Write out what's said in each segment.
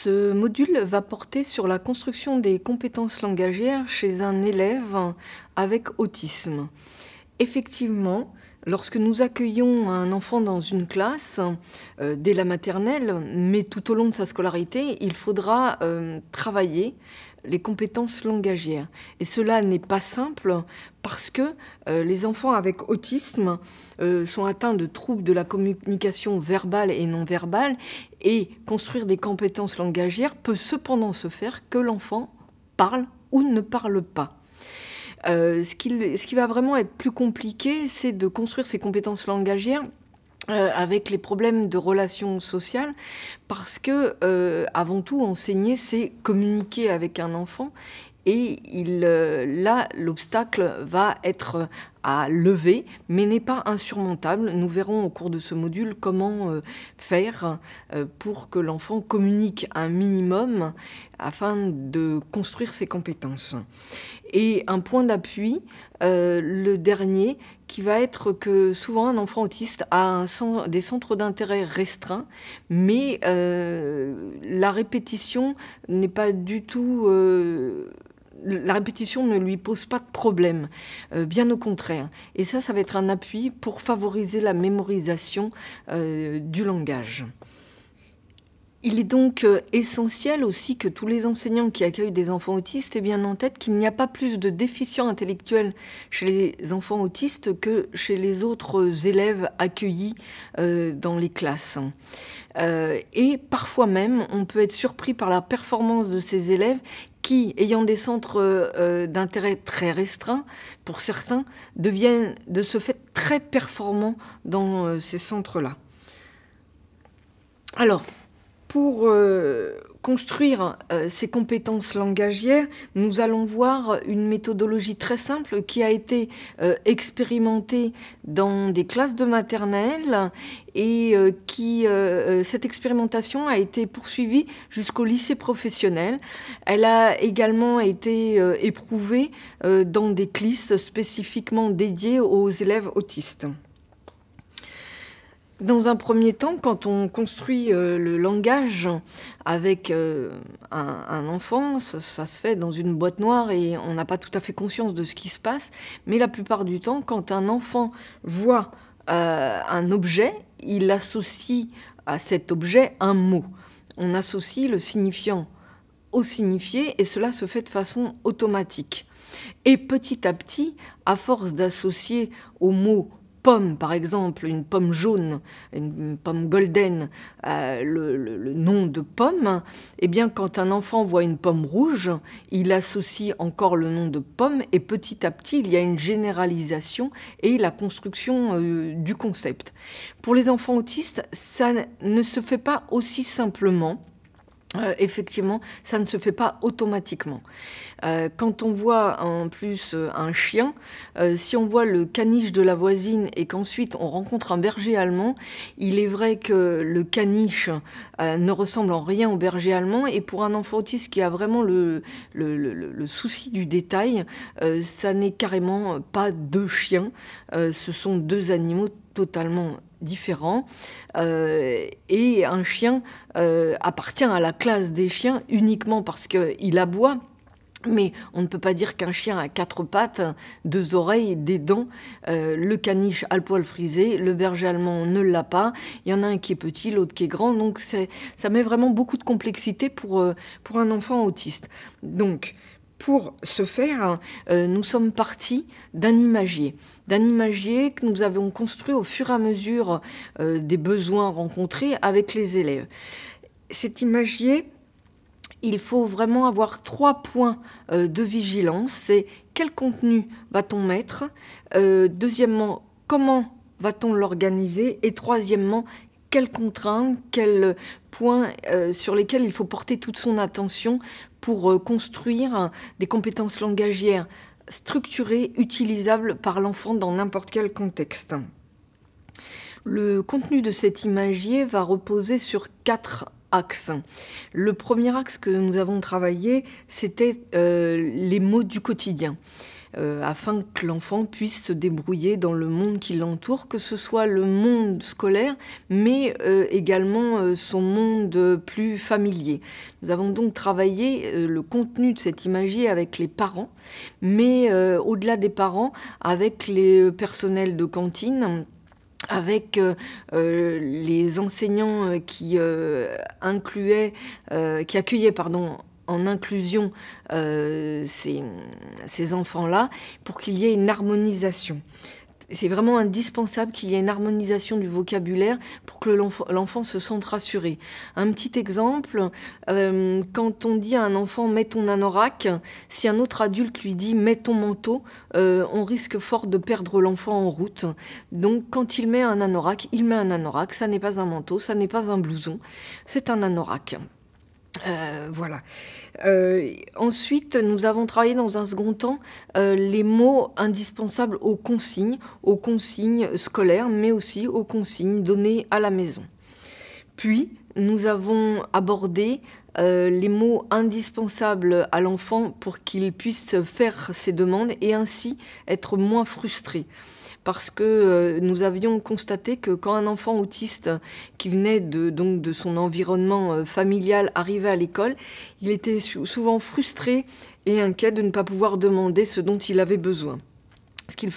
Ce module va porter sur la construction des compétences langagières chez un élève avec autisme. Effectivement, lorsque nous accueillons un enfant dans une classe, dès la maternelle, mais tout au long de sa scolarité, il faudra travailler les compétences langagières. Et cela n'est pas simple parce que les enfants avec autisme sont atteints de troubles de la communication verbale et non verbale, et construire des compétences langagières peut cependant se faire que l'enfant parle ou ne parle pas. Ce qui va vraiment être plus compliqué, c'est de construire ces compétences langagières avec les problèmes de relations sociales, parce que, avant tout, enseigner, c'est communiquer avec un enfant, et là, l'obstacle va être à lever, mais n'est pas insurmontable. Nous verrons au cours de ce module comment faire pour que l'enfant communique un minimum afin de construire ses compétences. Et un point d'appui, le dernier, qui va être que souvent un enfant autiste a des centres d'intérêt restreints, mais la répétition n'est pas du tout... la répétition ne lui pose pas de problème, bien au contraire. Et ça va être un appui pour favoriser la mémorisation du langage. Il est donc essentiel aussi que tous les enseignants qui accueillent des enfants autistes aient bien en tête qu'il n'y a pas plus de déficients intellectuels chez les enfants autistes que chez les autres élèves accueillis dans les classes. Et parfois même, on peut être surpris par la performance de ces élèves qui, ayant des centres d'intérêt très restreints, pour certains, deviennent de ce fait très performants dans ces centres-là. Alors, pour construire ces compétences langagières, nous allons voir une méthodologie très simple qui a été expérimentée dans des classes de maternelle et cette expérimentation a été poursuivie jusqu'au lycée professionnel. Elle a également été éprouvée dans des classes spécifiquement dédiées aux élèves autistes. Dans un premier temps, quand on construit le langage avec un enfant, ça se fait dans une boîte noire et on n'a pas tout à fait conscience de ce qui se passe. Mais la plupart du temps, quand un enfant voit un objet, il associe à cet objet un mot. On associe le signifiant au signifié et cela se fait de façon automatique. Et petit à petit, à force d'associer au mot pomme, par exemple, une pomme jaune, une pomme golden, le nom de pomme, eh bien, quand un enfant voit une pomme rouge, il associe encore le nom de pomme et petit à petit, il y a une généralisation et la construction du concept. Pour les enfants autistes, ça ne se fait pas aussi simplement. Effectivement, ça ne se fait pas automatiquement. Quand on voit en plus un chien, si on voit le caniche de la voisine et qu'ensuite on rencontre un berger allemand, il est vrai que le caniche ne ressemble en rien au berger allemand, et pour un enfant autiste qui a vraiment le souci du détail, ça n'est carrément pas deux chiens, ce sont deux animaux totalement différents, et un chien appartient à la classe des chiens uniquement parce qu'il aboie. Mais on ne peut pas dire qu'un chien a quatre pattes, deux oreilles, des dents. Le caniche a le poil frisé, le berger allemand ne l'a pas. Il y en a un qui est petit, l'autre qui est grand. Donc ça met vraiment beaucoup de complexité pour un enfant autiste. Donc, pour ce faire, nous sommes partis d'un imagier que nous avons construit au fur et à mesure des besoins rencontrés avec les élèves. Cet imagier, il faut vraiment avoir 3 points de vigilance. C'est quel contenu va-t-on mettre, deuxièmement, comment va-t-on l'organiser, et troisièmement, quelles contraintes, quels points sur lesquels il faut porter toute son attention pour construire des compétences langagières structurées, utilisables par l'enfant dans n'importe quel contexte. Le contenu de cet imagier va reposer sur 4 axes. Le premier axe que nous avons travaillé, c'était les mots du quotidien. afin que l'enfant puisse se débrouiller dans le monde qui l'entoure, que ce soit le monde scolaire, mais également son monde plus familier. Nous avons donc travaillé le contenu de cet imagier avec les parents, mais au-delà des parents, avec les personnels de cantine, avec les enseignants qui accueillaient en inclusion ces enfants-là, pour qu'il y ait une harmonisation. C'est vraiment indispensable qu'il y ait une harmonisation du vocabulaire pour que l'enfant se sente rassuré. Un petit exemple, quand on dit à un enfant « mets ton anorak », si un autre adulte lui dit « mets ton manteau », on risque fort de perdre l'enfant en route. Donc quand il met un anorak, ça n'est pas un manteau, ça n'est pas un blouson, c'est un anorak. Voilà. Ensuite, nous avons travaillé dans un second temps les mots indispensables aux consignes scolaires, mais aussi aux consignes données à la maison. Puis, nous avons abordé les mots indispensables à l'enfant pour qu'il puisse faire ses demandes et ainsi être moins frustré. Parce que nous avions constaté que quand un enfant autiste qui venait de son environnement familial arrivait à l'école, il était souvent frustré et inquiet de ne pas pouvoir demander ce dont il avait besoin. Ce qui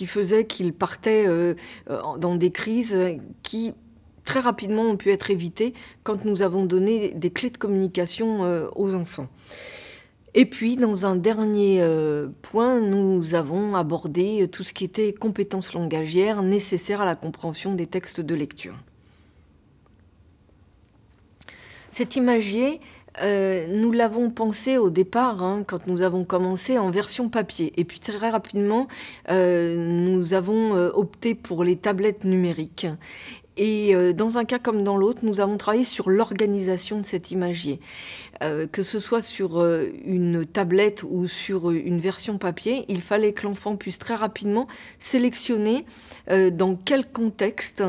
faisait qu'il partait dans des crises qui très rapidement ont pu être évitées quand nous avons donné des clés de communication aux enfants. Et puis, dans un dernier point, nous avons abordé tout ce qui était compétences langagières nécessaires à la compréhension des textes de lecture. Cet imagier, nous l'avons pensé au départ, quand nous avons commencé, en version papier. Et puis très rapidement, nous avons opté pour les tablettes numériques. Et dans un cas comme dans l'autre, nous avons travaillé sur l'organisation de cet imagier. Que ce soit sur une tablette ou sur une version papier, il fallait que l'enfant puisse très rapidement sélectionner dans quel contexte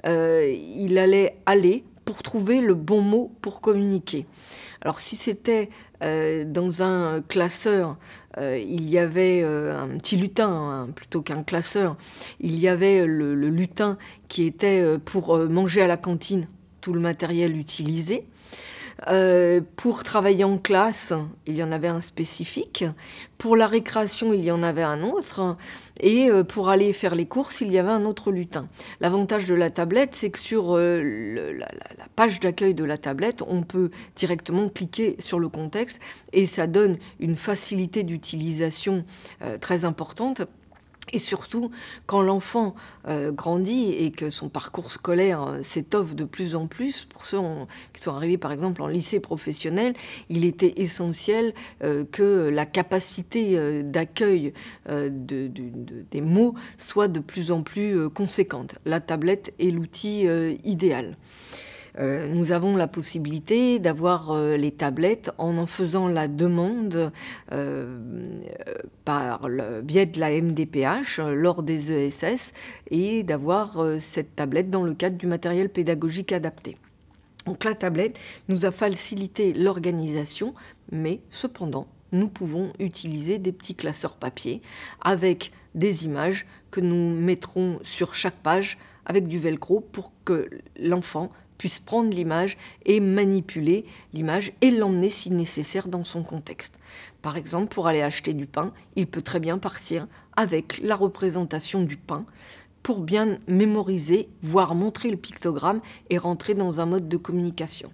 il allait aller pour trouver le bon mot pour communiquer. Alors si c'était dans un classeur, il y avait un petit lutin, plutôt qu'un classeur, il y avait le lutin qui était pour manger à la cantine, tout le matériel utilisé. Pour travailler en classe, il y en avait un spécifique. Pour la récréation, il y en avait un autre. Et pour aller faire les courses, il y avait un autre lutin. L'avantage de la tablette, c'est que sur la page d'accueil de la tablette, on peut directement cliquer sur le contexte et ça donne une facilité d'utilisation très importante. Et surtout, quand l'enfant grandit et que son parcours scolaire s'étoffe de plus en plus, pour ceux qui sont arrivés par exemple en lycée professionnel, il était essentiel que la capacité d'accueil des mots soit de plus en plus conséquente. La tablette est l'outil idéal. Nous avons la possibilité d'avoir les tablettes en faisant la demande par le biais de la MDPH lors des ESS et d'avoir cette tablette dans le cadre du matériel pédagogique adapté. Donc la tablette nous a facilité l'organisation, mais cependant, nous pouvons utiliser des petits classeurs papier avec des images que nous mettrons sur chaque page avec du velcro pour que l'enfant puisse prendre l'image et manipuler l'image et l'emmener si nécessaire dans son contexte. Par exemple, pour aller acheter du pain, il peut très bien partir avec la représentation du pain pour bien mémoriser, voire montrer le pictogramme et rentrer dans un mode de communication.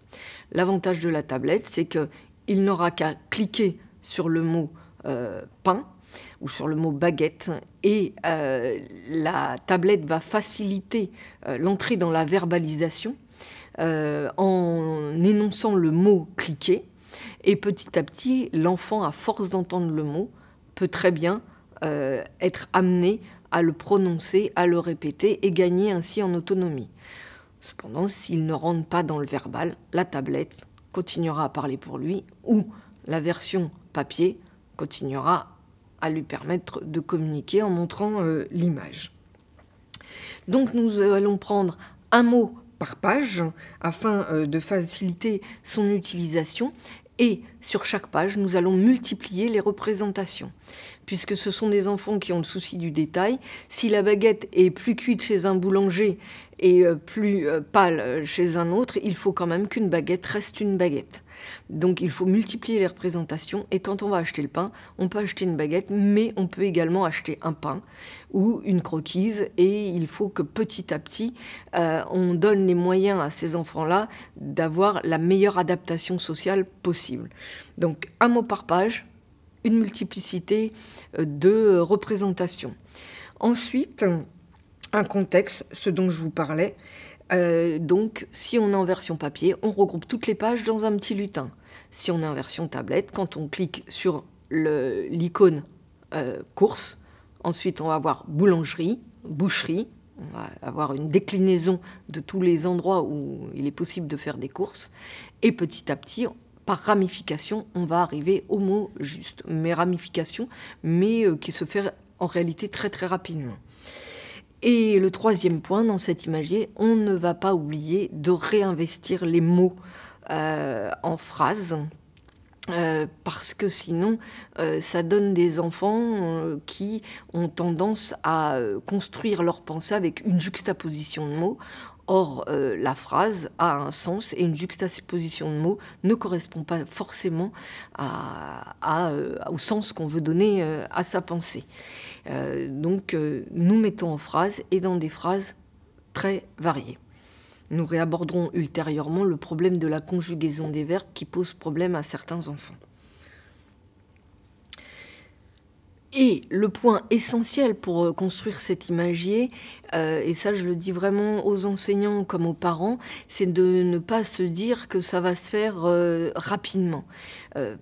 L'avantage de la tablette, c'est qu'il n'aura qu'à cliquer sur le mot pain ou sur le mot baguette et la tablette va faciliter l'entrée dans la verbalisation en énonçant le mot « cliquer ». Et petit à petit, l'enfant, à force d'entendre le mot, peut très bien être amené à le prononcer, à le répéter et gagner ainsi en autonomie. Cependant, s'il ne rentre pas dans le verbal, la tablette continuera à parler pour lui ou la version papier continuera à lui permettre de communiquer en montrant l'image. Donc nous allons prendre un mot par page afin de faciliter son utilisation Et sur chaque page, nous allons multiplier les représentations. Puisque ce sont des enfants qui ont le souci du détail, si la baguette est plus cuite chez un boulanger et plus pâle chez un autre, il faut quand même qu'une baguette reste une baguette. Donc il faut multiplier les représentations, et quand on va acheter le pain, on peut acheter une baguette, mais on peut également acheter un pain ou une croquise, et il faut que petit à petit, on donne les moyens à ces enfants-là d'avoir la meilleure adaptation sociale possible. Donc un mot par page, une multiplicité de représentations. Ensuite, un contexte, ce dont je vous parlais. Donc, si on est en version papier, on regroupe toutes les pages dans un petit lutin. Si on est en version tablette, quand on clique sur l'icône course, ensuite on va avoir boulangerie, boucherie, on va avoir une déclinaison de tous les endroits où il est possible de faire des courses, et petit à petit, par ramification, on va arriver au mot juste. Mais ramification, mais qui se fait en réalité très très rapidement. Et le troisième point dans cet imagier, on ne va pas oublier de réinvestir les mots en phrases, parce que sinon, ça donne des enfants qui ont tendance à construire leur pensée avec une juxtaposition de mots. Or, la phrase a un sens et une juxtaposition de mots ne correspond pas forcément au sens qu'on veut donner à sa pensée. Donc, nous mettons en phrases et dans des phrases très variées. Nous réaborderons ultérieurement le problème de la conjugaison des verbes qui pose problème à certains enfants. Et le point essentiel pour construire cet imagier, et ça je le dis vraiment aux enseignants comme aux parents, c'est de ne pas se dire que ça va se faire rapidement.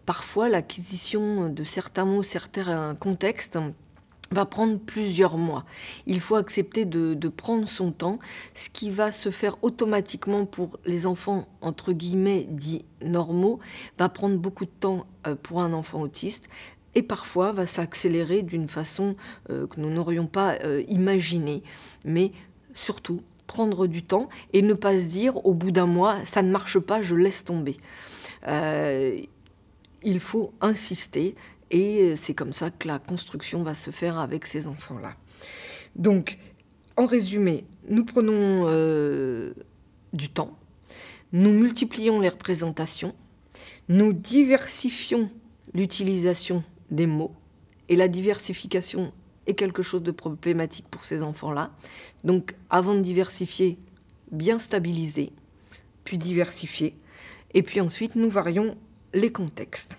Parfois l'acquisition de certains mots, certains contextes, va prendre plusieurs mois. Il faut accepter de prendre son temps, ce qui va se faire automatiquement pour les enfants, entre guillemets, dits normaux, va prendre beaucoup de temps pour un enfant autiste, et parfois va s'accélérer d'une façon que nous n'aurions pas imaginée. Mais surtout, prendre du temps et ne pas se dire, au bout d'un mois, ça ne marche pas, je laisse tomber. Il faut insister. Et c'est comme ça que la construction va se faire avec ces enfants-là. Donc, en résumé, nous prenons du temps, nous multiplions les représentations, nous diversifions l'utilisation des mots, et la diversification est quelque chose de problématique pour ces enfants-là. Donc, avant de diversifier, bien stabiliser, puis diversifier, et puis ensuite, nous varions les contextes.